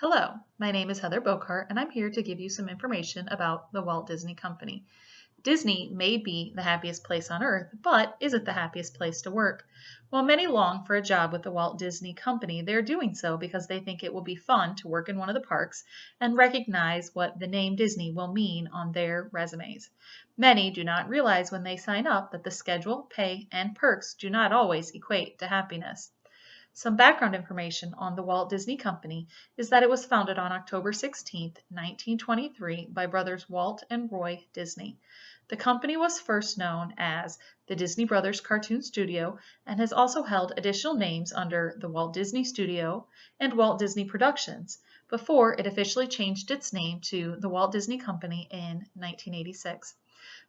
Hello, my name is Heather Bocart, and I'm here to give you some information about the Walt Disney Company. Disney may be the happiest place on earth, but is it the happiest place to work? While many long for a job with the Walt Disney Company, they're doing so because they think it will be fun to work in one of the parks and recognize what the name Disney will mean on their resumes. Many do not realize when they sign up that the schedule, pay, and perks do not always equate to happiness. Some background information on the Walt Disney Company is that it was founded on October 16, 1923 by brothers Walt and Roy Disney. The company was first known as the Disney Brothers Cartoon Studio and has also held additional names under the Walt Disney Studio and Walt Disney Productions before it officially changed its name to the Walt Disney Company in 1986.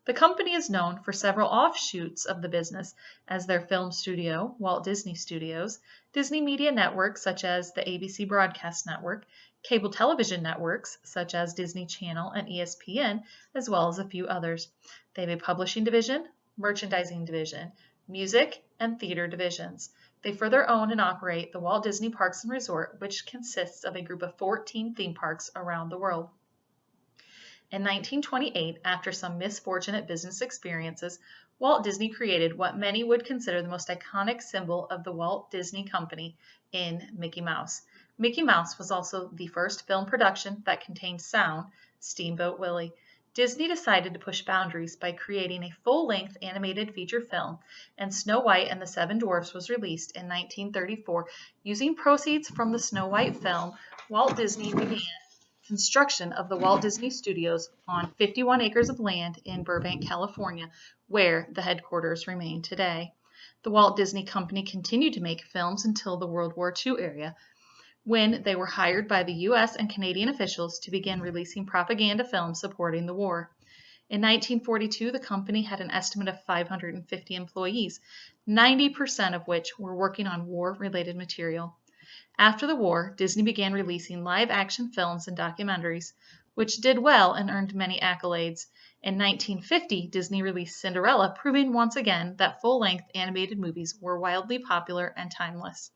The company is known for several offshoots of the business as their film studio, Walt Disney Studios, Disney Media Networks such as the ABC Broadcast Network, cable television networks such as Disney Channel and ESPN, as well as a few others. They have a publishing division, merchandising division, music, and theater divisions. They further own and operate the Walt Disney Parks and Resort, which consists of a group of 14 theme parks around the world. In 1928, after some misfortunate business experiences, Walt Disney created what many would consider the most iconic symbol of the Walt Disney Company in Mickey Mouse. Mickey Mouse was also the first film production that contained sound, Steamboat Willie. Disney decided to push boundaries by creating a full-length animated feature film, and Snow White and the Seven Dwarfs was released in 1934. Using proceeds from the Snow White film, Walt Disney began construction of the Walt Disney Studios on 51 acres of land in Burbank, California, where the headquarters remain today. The Walt Disney Company continued to make films until the World War II era, when they were hired by the U.S. and Canadian officials to begin releasing propaganda films supporting the war. In 1942, the company had an estimate of 550 employees, 90% of which were working on war-related material. After the war, Disney began releasing live-action films and documentaries, which did well and earned many accolades. In 1950, Disney released Cinderella, proving once again that full-length animated movies were wildly popular and timeless.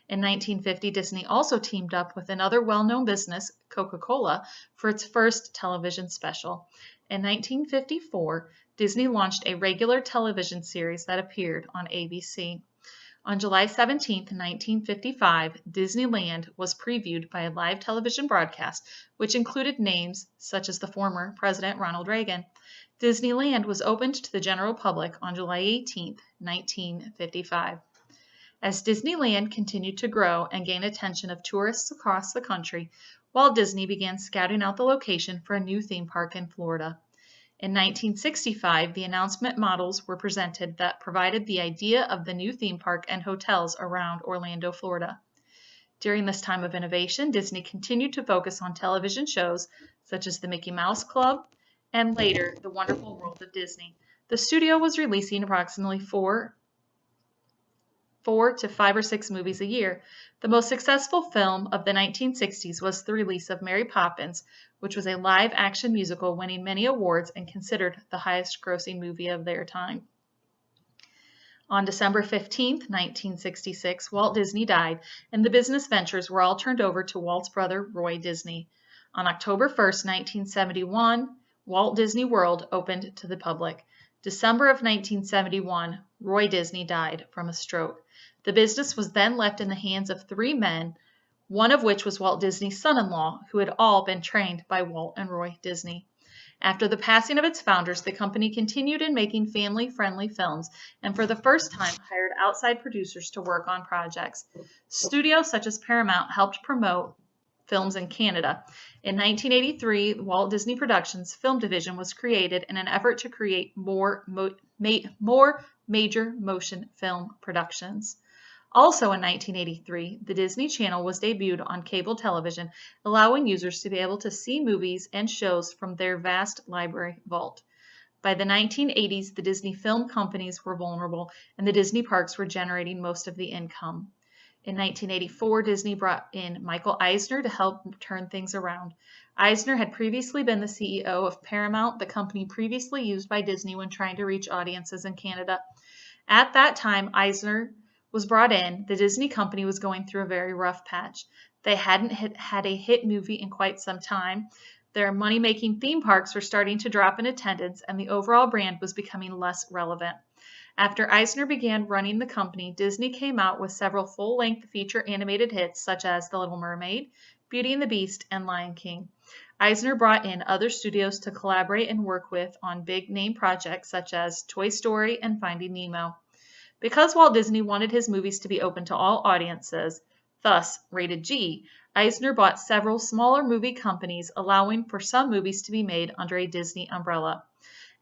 In 1950, Disney also teamed up with another well-known business, Coca-Cola, for its first television special. In 1954, Disney launched a regular television series that appeared on ABC. On July 17, 1955, Disneyland was previewed by a live television broadcast, which included names such as the former President Ronald Reagan. Disneyland was opened to the general public on July 18, 1955. As Disneyland continued to grow and gain attention of tourists across the country, Walt Disney began scouting out the location for a new theme park in Florida. In 1965, the announcement models were presented that provided the idea of the new theme park and hotels around Orlando, Florida. During this time of innovation, Disney continued to focus on television shows such as the Mickey Mouse Club and later The Wonderful World of Disney. The studio was releasing approximately four to 5 or 6 movies a year. The most successful film of the 1960s was the release of Mary Poppins, which was a live-action musical winning many awards and considered the highest-grossing movie of their time. On December 15, 1966, Walt Disney died, and the business ventures were all turned over to Walt's brother, Roy Disney. On October 1, 1971, Walt Disney World opened to the public. December of 1971, Roy Disney died from a stroke. The business was then left in the hands of 3 men, one of which was Walt Disney's son-in-law, who had all been trained by Walt and Roy Disney. After the passing of its founders, the company continued in making family-friendly films and for the first time hired outside producers to work on projects. Studios such as Paramount helped promote films in Canada. In 1983, Walt Disney Productions film division was created in an effort to create more major motion film productions. Also in 1983, the Disney Channel was debuted on cable television, allowing users to be able to see movies and shows from their vast library vault. By the 1980s, the Disney film companies were vulnerable, and the Disney parks were generating most of the income. In 1984, Disney brought in Michael Eisner to help turn things around. Eisner had previously been the CEO of Paramount, the company previously used by Disney when trying to reach audiences in Canada. At that time, Eisner was brought in, the Disney company was going through a very rough patch. They hadn't had a hit movie in quite some time. Their money-making theme parks were starting to drop in attendance, and the overall brand was becoming less relevant. After Eisner began running the company, Disney came out with several full-length feature animated hits such as The Little Mermaid, Beauty and the Beast, and Lion King. Eisner brought in other studios to collaborate and work with on big-name projects such as Toy Story and Finding Nemo. Because Walt Disney wanted his movies to be open to all audiences, thus rated G, Eisner bought several smaller movie companies, allowing for some movies to be made under a Disney umbrella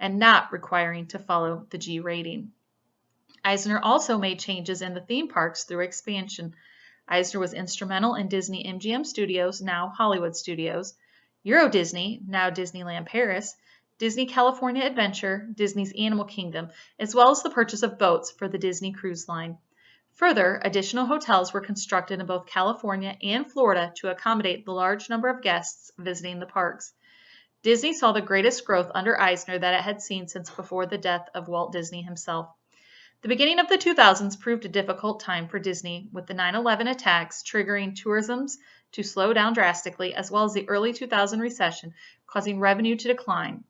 and not requiring to follow the G rating. Eisner also made changes in the theme parks through expansion. Eisner was instrumental in Disney MGM Studios, now Hollywood Studios, Euro Disney, now Disneyland Paris, Disney California Adventure, Disney's Animal Kingdom, as well as the purchase of boats for the Disney Cruise Line. Further, additional hotels were constructed in both California and Florida to accommodate the large number of guests visiting the parks. Disney saw the greatest growth under Eisner that it had seen since before the death of Walt Disney himself. The beginning of the 2000s proved a difficult time for Disney, with the 9/11 attacks triggering tourism to slow down drastically, as well as the early 2000 recession, causing revenue to decline.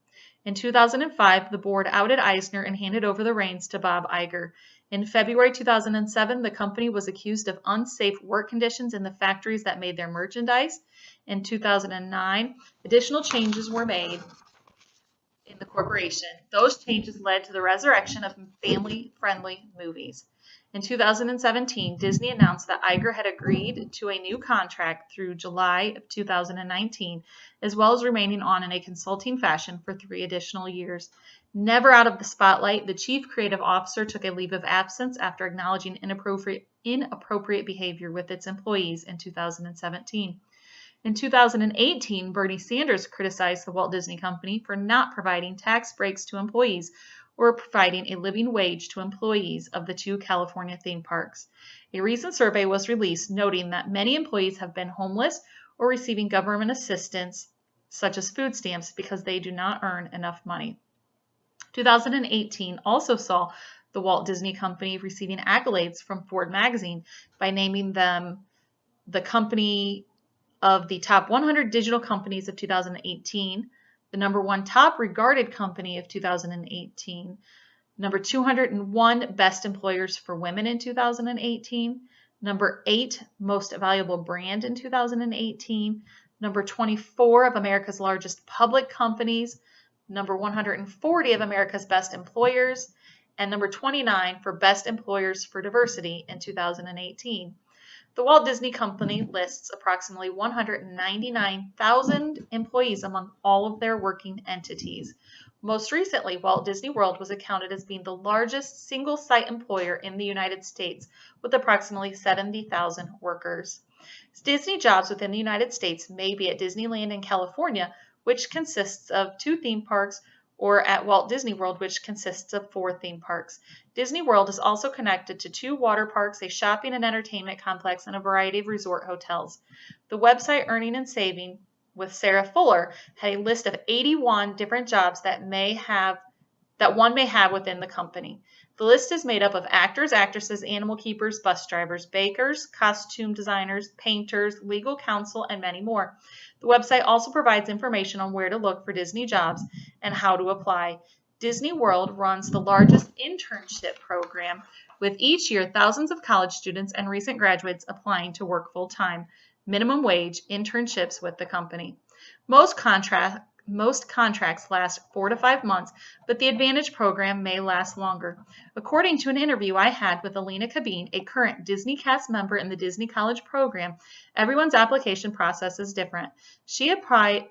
In 2005, the board outed Eisner and handed over the reins to Bob Iger. In February 2007, the company was accused of unsafe work conditions in the factories that made their merchandise. In 2009, additional changes were made in the corporation. Those changes led to the resurrection of family-friendly movies. In 2017, Disney announced that Iger had agreed to a new contract through July of 2019, as well as remaining on in a consulting fashion for 3 additional years. Never out of the spotlight, the chief creative officer took a leave of absence after acknowledging inappropriate behavior with its employees in 2017. In 2018, Bernie Sanders criticized the Walt Disney Company for not providing tax breaks to employees or providing a living wage to employees of the 2 California theme parks. A recent survey was released noting that many employees have been homeless or receiving government assistance, such as food stamps, because they do not earn enough money. 2018 also saw the Walt Disney Company receiving accolades from Ford magazine by naming them the company of the top 100 digital companies of 2018, the #1 top regarded company of 2018, number 201 best employers for women in 2018, number 8 most valuable brand in 2018, number 24 of America's largest public companies, number 140 of America's best employers, and number 29 for best employers for diversity in 2018. The Walt Disney Company lists approximately 199,000 employees among all of their working entities. Most recently, Walt Disney World was accounted as being the largest single-site employer in the United States, with approximately 70,000 workers. Disney jobs within the United States may be at Disneyland in California, which consists of 2 theme parks, or at Walt Disney World, which consists of 4 theme parks. Disney World is also connected to 2 water parks, a shopping and entertainment complex, and a variety of resort hotels. The website Earning and Saving with Sarah Fuller had a list of 81 different jobs that one may have within the company. The list is made up of actors, actresses, animal keepers, bus drivers, bakers, costume designers, painters, legal counsel, and many more. The website also provides information on where to look for Disney jobs and how to apply. Disney World runs the largest internship program, with each year thousands of college students and recent graduates applying to work full-time, minimum wage internships with the company. Most contracts last 4 to 5 months, but the Advantage program may last longer. According to an interview I had with Alina Cabine, a current Disney cast member in the Disney College program, everyone's application process is different. She applied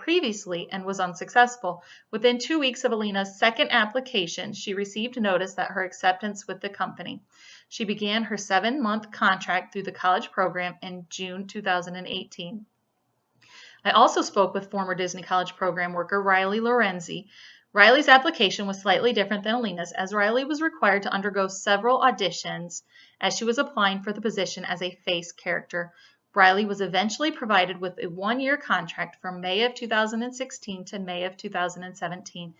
previously and was unsuccessful. Within 2 weeks of Alina's second application, she received notice that her acceptance with the company. She began her 7-month contract through the college program in June 2018. I also spoke with former Disney College program worker Riley Lorenzi. Riley's application was slightly different than Alina's, as Riley was required to undergo several auditions as she was applying for the position as a face character. Riley was eventually provided with a one-year contract from May of 2016 to May of 2017.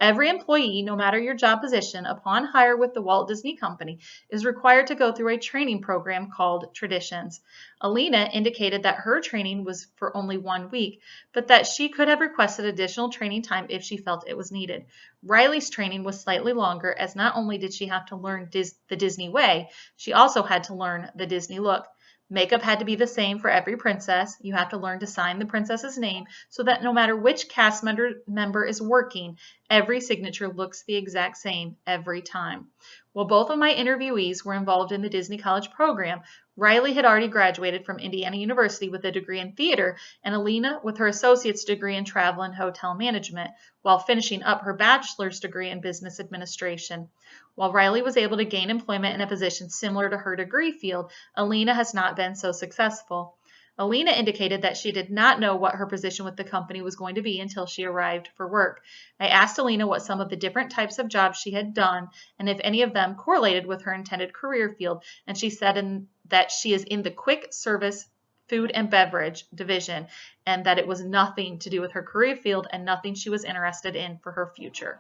Every employee, no matter your job position, upon hire with the Walt Disney Company, is required to go through a training program called Traditions. Alina indicated that her training was for only 1 week, but that she could have requested additional training time if she felt it was needed. Riley's training was slightly longer, as not only did she have to learn the Disney way, she also had to learn the Disney look. Makeup had to be the same for every princess. You have to learn to sign the princess's name so that no matter which cast member is working, every signature looks the exact same every time. While both of my interviewees were involved in the Disney College program, Riley had already graduated from Indiana University with a degree in theater, and Alina with her associate's degree in travel and hotel management, while finishing up her bachelor's degree in business administration. While Riley was able to gain employment in a position similar to her degree field, Alina has not been so successful. Alina indicated that she did not know what her position with the company was going to be until she arrived for work. I asked Alina what some of the different types of jobs she had done and if any of them correlated with her intended career field, and she said that she is in the quick service food and beverage division and that it was nothing to do with her career field and nothing she was interested in for her future.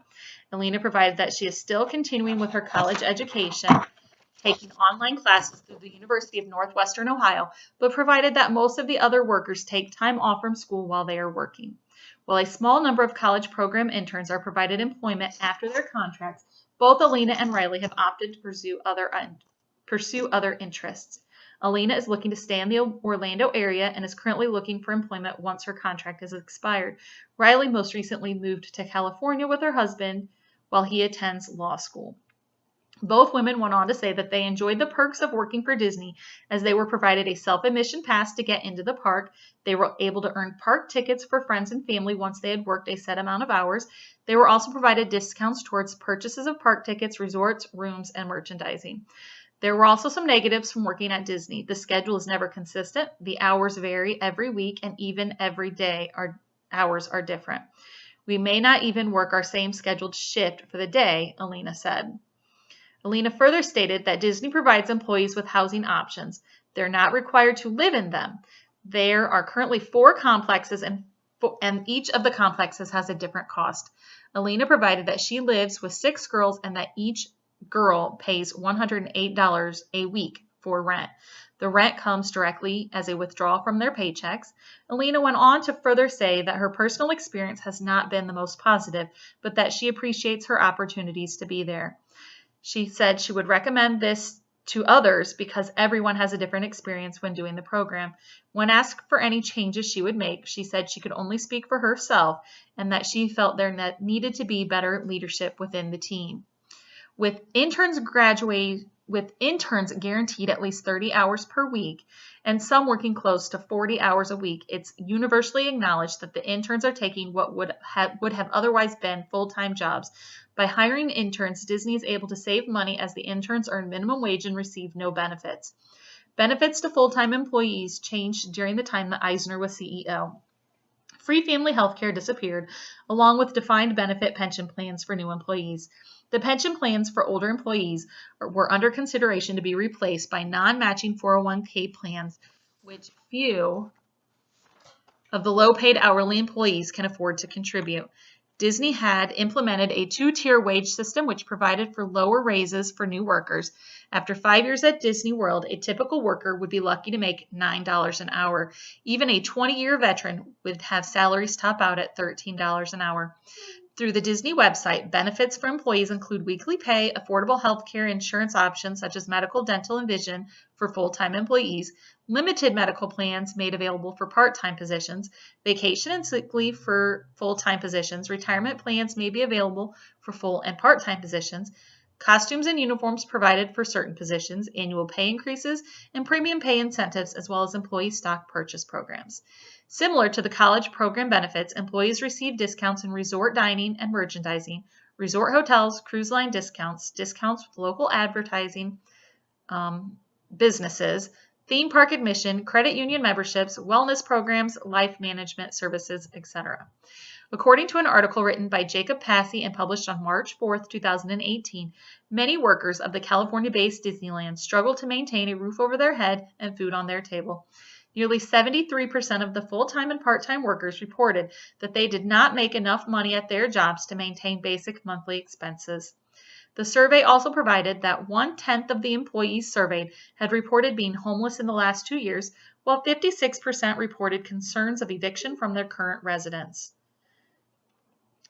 Alina provided that she is still continuing with her college education, taking online classes through the University of Northwestern Ohio, but provided that most of the other workers take time off from school while they are working. While a small number of college program interns are provided employment after their contracts, both Alina and Riley have opted to pursue other interests. Alina is looking to stay in the Orlando area and is currently looking for employment once her contract has expired. Riley most recently moved to California with her husband while he attends law school. Both women went on to say that they enjoyed the perks of working for Disney, as they were provided a self-admission pass to get into the park. They were able to earn park tickets for friends and family once they had worked a set amount of hours. They were also provided discounts towards purchases of park tickets, resorts, rooms, and merchandising. There were also some negatives from working at Disney. The schedule is never consistent. The hours vary every week, and even every day our hours are different. We may not even work our same scheduled shift for the day, Alina said. Alina further stated that Disney provides employees with housing options. They're not required to live in them. There are currently 4 complexes, and each of the complexes has a different cost. Alina provided that she lives with 6 girls and that each girl pays $108 a week for rent. The rent comes directly as a withdrawal from their paychecks. Alina went on to further say that her personal experience has not been the most positive, but that she appreciates her opportunities to be there. She said she would recommend this to others because everyone has a different experience when doing the program. When asked for any changes she would make, she said she could only speak for herself and that she felt there needed to be better leadership within the team. With interns guaranteed at least 30 hours per week and some working close to 40 hours a week, it's universally acknowledged that the interns are taking what would have otherwise been full-time jobs. By hiring interns, Disney is able to save money as the interns earn minimum wage and receive no benefits. Benefits to full-time employees changed during the time that Eisner was CEO. Free family health care disappeared, along with defined benefit pension plans for new employees. The pension plans for older employees were under consideration to be replaced by non-matching 401k plans, which few of the low-paid hourly employees can afford to contribute. Disney had implemented a 2-tier wage system which provided for lower raises for new workers. After 5 years at Disney World, a typical worker would be lucky to make $9 an hour. Even a 20-year veteran would have salaries top out at $13 an hour. Through the Disney website, benefits for employees include weekly pay, affordable health care insurance options such as medical, dental, and vision for full-time employees, limited medical plans made available for part-time positions, vacation and sick leave for full-time positions, retirement plans may be available for full and part-time positions, costumes and uniforms provided for certain positions, annual pay increases, and premium pay incentives, as well as employee stock purchase programs. Similar to the college program benefits, employees receive discounts in resort dining and merchandising, resort hotels, cruise line discounts, discounts with local advertising businesses, theme park admission, credit union memberships, wellness programs, life management services, etc. According to an article written by Jacob Passy and published on March 4, 2018, many workers of the California-based Disneyland struggle to maintain a roof over their head and food on their table. Nearly 73% of the full-time and part-time workers reported that they did not make enough money at their jobs to maintain basic monthly expenses. The survey also provided that 1/10 of the employees surveyed had reported being homeless in the last 2 years, while 56% reported concerns of eviction from their current residence.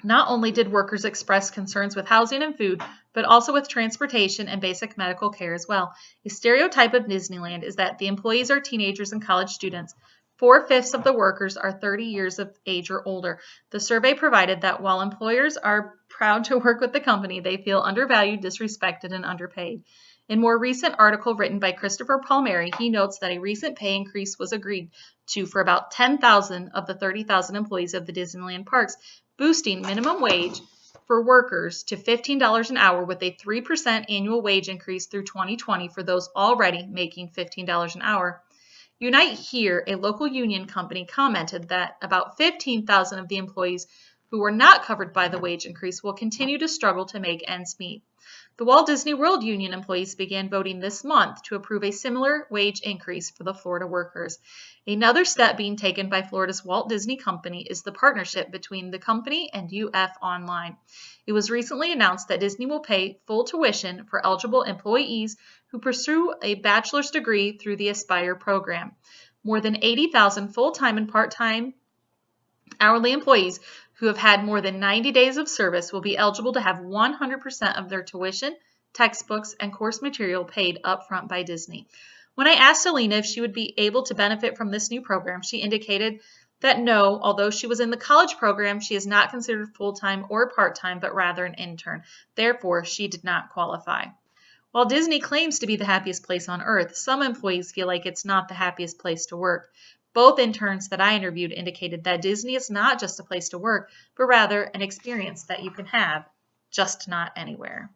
Not only did workers express concerns with housing and food, but also with transportation and basic medical care as well. A stereotype of Disneyland is that the employees are teenagers and college students. 4/5 of the workers are 30 years of age or older. The survey provided that while employers are proud to work with the company, they feel undervalued, disrespected, and underpaid. In a more recent article written by Christopher Palmieri, he notes that a recent pay increase was agreed to for about 10,000 of the 30,000 employees of the Disneyland parks, boosting minimum wage for workers to $15 an hour with a 3% annual wage increase through 2020 for those already making $15 an hour. Unite Here, a local union company, commented that about 15,000 of the employees who were not covered by the wage increase will continue to struggle to make ends meet. The Walt Disney World Union employees began voting this month to approve a similar wage increase for the Florida workers. Another step being taken by Florida's Walt Disney Company is the partnership between the company and UF Online. It was recently announced that Disney will pay full tuition for eligible employees who pursue a bachelor's degree through the Aspire program. More than 80,000 full-time and part-time hourly employees who have had more than 90 days of service will be eligible to have 100% of their tuition, textbooks, and course material paid upfront by Disney. When I asked Alina if she would be able to benefit from this new program, she indicated that no, although she was in the college program, she is not considered full-time or part-time, but rather an intern. Therefore, she did not qualify. While Disney claims to be the happiest place on earth, some employees feel like it's not the happiest place to work. Both interns that I interviewed indicated that Disney is not just a place to work, but rather an experience that you can have, just not anywhere.